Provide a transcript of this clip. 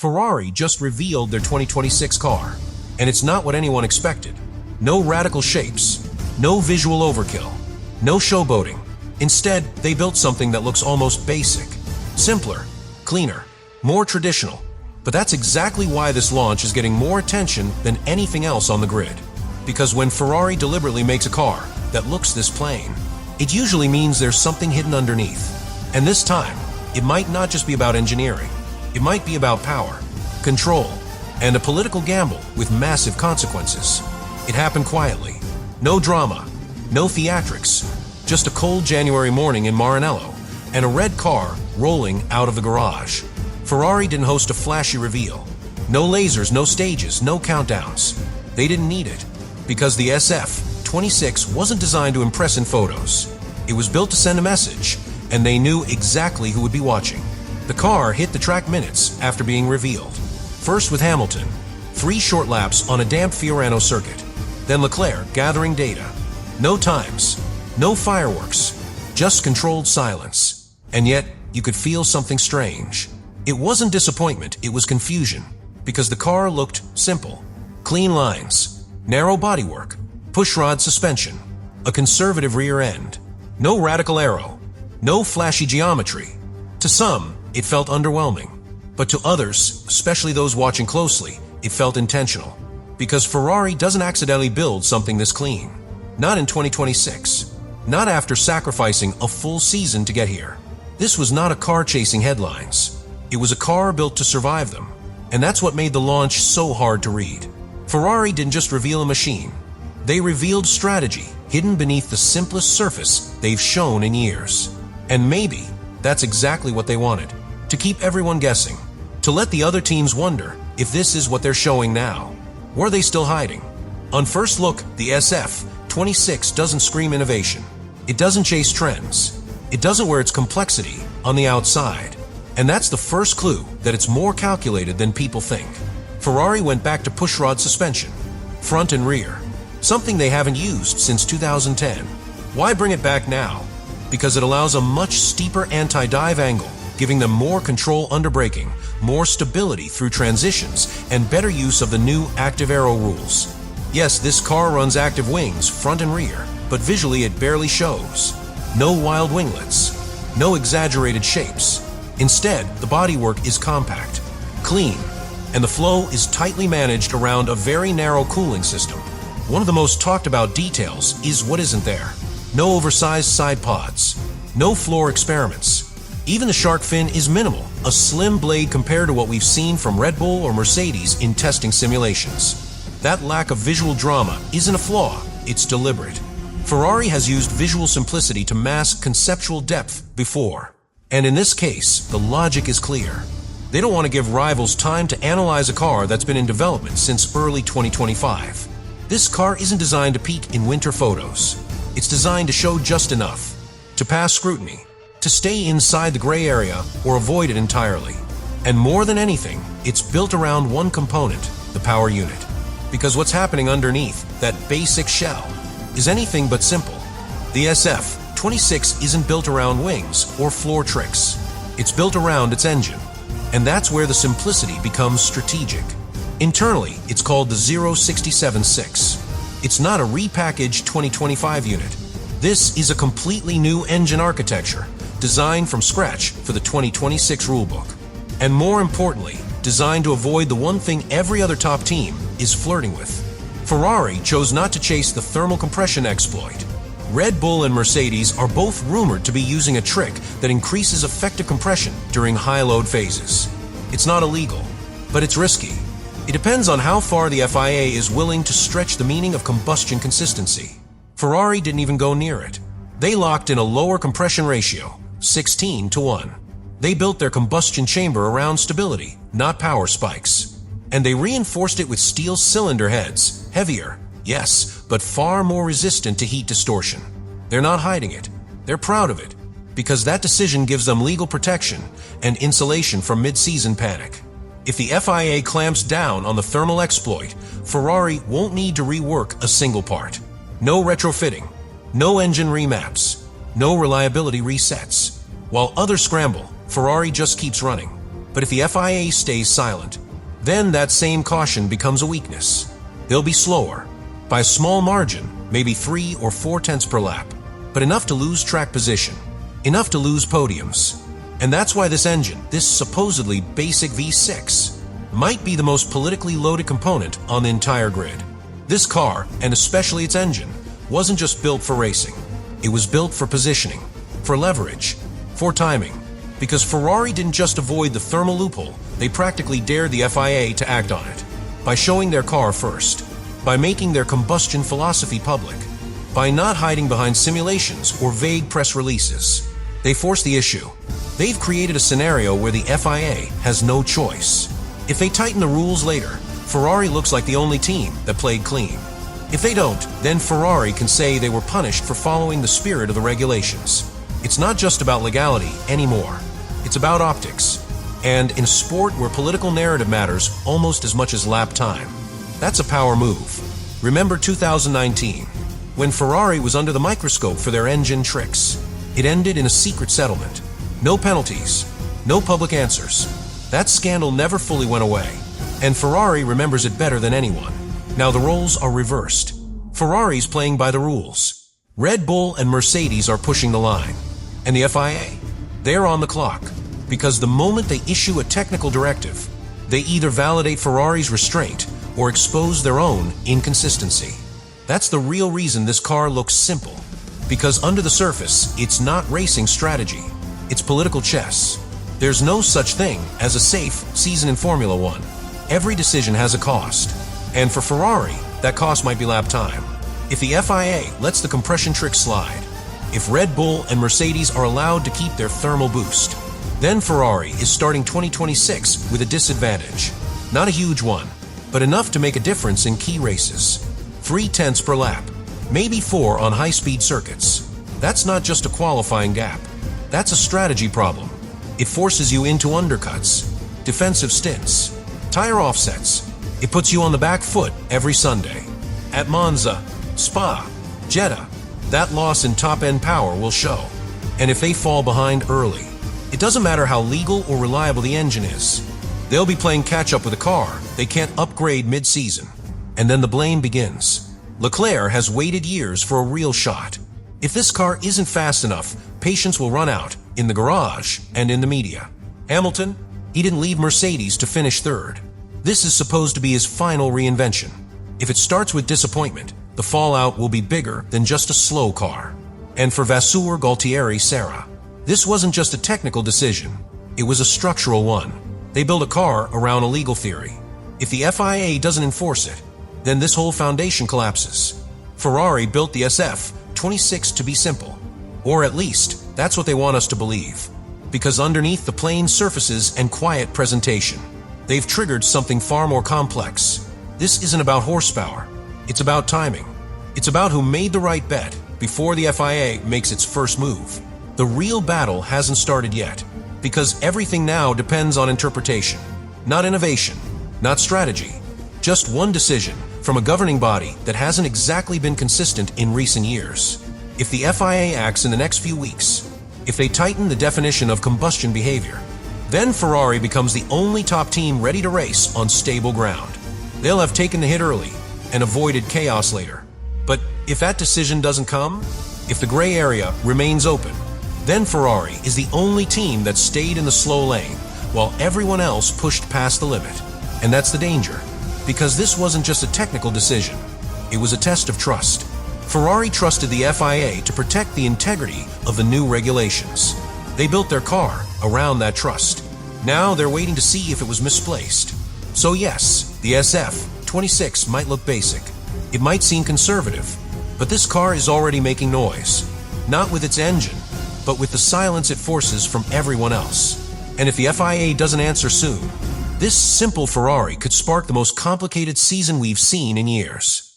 Ferrari just revealed their 2026 car, and it's not what anyone expected. No radical shapes, no visual overkill, no showboating. Instead, they built something that looks almost basic, simpler, cleaner, more traditional. But that's exactly why this launch is getting more attention than anything else on the grid. Because when Ferrari deliberately makes a car that looks this plain, it usually means there's something hidden underneath. And this time, it might not just be about engineering. It might be about power, control, and a political gamble with massive consequences. It happened quietly. No drama, no theatrics, just a cold January morning in Maranello and a red car rolling out of the garage. Ferrari didn't host a flashy reveal. No lasers, no stages, no countdowns. They didn't need it, because the SF-26 wasn't designed to impress in photos. It was built to send a message, and they knew exactly who would be watching. The car hit the track minutes after being revealed. First with Hamilton, 3 short laps on a damp Fiorano circuit. Then Leclerc gathering data. No times, no fireworks, just controlled silence. And yet, you could feel something strange. It wasn't disappointment, it was confusion. Because the car looked simple. Clean lines, narrow bodywork, pushrod suspension, a conservative rear end. No radical aero, no flashy geometry. To some, it felt underwhelming. But to others, especially those watching closely, it felt intentional. Because Ferrari doesn't accidentally build something this clean. Not in 2026. Not after sacrificing a full season to get here. This was not a car chasing headlines. It was a car built to survive them. And that's what made the launch so hard to read. Ferrari didn't just reveal a machine. They revealed strategy hidden beneath the simplest surface they've shown in years. And maybe that's exactly what they wanted. To keep everyone guessing. To let the other teams wonder if this is what they're showing now. Were they still hiding? On first look, the SF-26 doesn't scream innovation. It doesn't chase trends. It doesn't wear its complexity on the outside. And that's the first clue that it's more calculated than people think. Ferrari went back to pushrod suspension, front and rear, something they haven't used since 2010. Why bring it back now? Because it allows a much steeper anti-dive angle, giving them more control under braking, more stability through transitions, and better use of the new active aero rules. Yes, this car runs active wings, front and rear, but visually it barely shows. No wild winglets, no exaggerated shapes. Instead, the bodywork is compact, clean, and the flow is tightly managed around a very narrow cooling system. One of the most talked about details is what isn't there. No oversized side pods, no floor experiments. Even the shark fin is minimal, a slim blade compared to what we've seen from Red Bull or Mercedes in testing simulations. That lack of visual drama isn't a flaw, it's deliberate. Ferrari has used visual simplicity to mask conceptual depth before. And in this case, the logic is clear. They don't want to give rivals time to analyze a car that's been in development since early 2025. This car isn't designed to peak in winter photos. It's designed to show just enough, to pass scrutiny, to stay inside the gray area or avoid it entirely. And more than anything, it's built around one component, the power unit. Because what's happening underneath that basic shell is anything but simple. The SF-26 isn't built around wings or floor tricks. It's built around its engine. And that's where the simplicity becomes strategic. Internally, it's called the 0676. It's not a repackaged 2025 unit. This is a completely new engine architecture, designed from scratch for the 2026 rulebook. And more importantly, designed to avoid the one thing every other top team is flirting with. Ferrari chose not to chase the thermal compression exploit. Red Bull and Mercedes are both rumored to be using a trick that increases effective compression during high-load phases. It's not illegal, but it's risky. It depends on how far the FIA is willing to stretch the meaning of combustion consistency. Ferrari didn't even go near it. They locked in a lower compression ratio, 16:1. They built their combustion chamber around stability, not power spikes. And they reinforced it with steel cylinder heads, heavier, yes, but far more resistant to heat distortion. They're not hiding it. They're proud of it, because that decision gives them legal protection and insulation from mid-season panic. If the FIA clamps down on the thermal exploit, Ferrari won't need to rework a single part. No retrofitting, no engine remaps, no reliability resets. While others scramble, Ferrari just keeps running. But if the FIA stays silent, then that same caution becomes a weakness. They'll be slower, by a small margin, maybe 3 or 4 tenths per lap, but enough to lose track position, enough to lose podiums. And that's why this engine, this supposedly basic V6, might be the most politically loaded component on the entire grid. This car, and especially its engine, wasn't just built for racing. It was built for positioning, for leverage, for timing. Because Ferrari didn't just avoid the thermal loophole, they practically dared the FIA to act on it. By showing their car first, by making their combustion philosophy public, by not hiding behind simulations or vague press releases. They forced the issue. They've created a scenario where the FIA has no choice. If they tighten the rules later, Ferrari looks like the only team that played clean. If they don't, then Ferrari can say they were punished for following the spirit of the regulations. It's not just about legality anymore. It's about optics. And in a sport where political narrative matters almost as much as lap time, that's a power move. Remember 2019, when Ferrari was under the microscope for their engine tricks. It ended in a secret settlement. No penalties, no public answers. That scandal never fully went away, and Ferrari remembers it better than anyone. Now the roles are reversed. Ferrari's playing by the rules. Red Bull and Mercedes are pushing the line. And the FIA, they're on the clock. Because the moment they issue a technical directive, they either validate Ferrari's restraint or expose their own inconsistency. That's the real reason this car looks simple. Because under the surface, it's not racing strategy. It's political chess. There's no such thing as a safe season in Formula One. Every decision has a cost. And for Ferrari, that cost might be lap time. If the FIA lets the compression trick slide, if Red Bull and Mercedes are allowed to keep their thermal boost, then Ferrari is starting 2026 with a disadvantage. Not a huge one, but enough to make a difference in key races. 3 tenths per lap, maybe 4 on high-speed circuits. That's not just a qualifying gap. That's a strategy problem. It forces you into undercuts, defensive stints, tire offsets. It puts you on the back foot every Sunday. At Monza, Spa, Jeddah, that loss in top-end power will show. And if they fall behind early, it doesn't matter how legal or reliable the engine is. They'll be playing catch-up with a car they can't upgrade mid-season. And then the blame begins. Leclerc has waited years for a real shot. If this car isn't fast enough, patience will run out in the garage and in the media. Hamilton, he didn't leave Mercedes to finish third. This is supposed to be his final reinvention. If it starts with disappointment, the fallout will be bigger than just a slow car. And for Vasseur, Galtieri, Serra, this wasn't just a technical decision. It was a structural one. They built a car around a legal theory. If the FIA doesn't enforce it, then this whole foundation collapses. Ferrari built the SF26 to be simple. Or at least, that's what they want us to believe. Because underneath the plain surfaces and quiet presentation, they've triggered something far more complex. This isn't about horsepower. It's about timing. It's about who made the right bet before the FIA makes its first move. The real battle hasn't started yet, because everything now depends on interpretation, not innovation, not strategy. Just one decision from a governing body that hasn't exactly been consistent in recent years. If the FIA acts in the next few weeks, if they tighten the definition of combustion behavior, then Ferrari becomes the only top team ready to race on stable ground. They'll have taken the hit early and avoided chaos later. But if that decision doesn't come, if the gray area remains open, then Ferrari is the only team that stayed in the slow lane while everyone else pushed past the limit. And that's the danger. Because this wasn't just a technical decision, it was a test of trust. Ferrari trusted the FIA to protect the integrity of the new regulations. They built their car around that trust. Now they're waiting to see if it was misplaced. So yes, the SF26 might look basic. It might seem conservative, but this car is already making noise. Not with its engine, but with the silence it forces from everyone else. And if the FIA doesn't answer soon, this simple Ferrari could spark the most complicated season we've seen in years.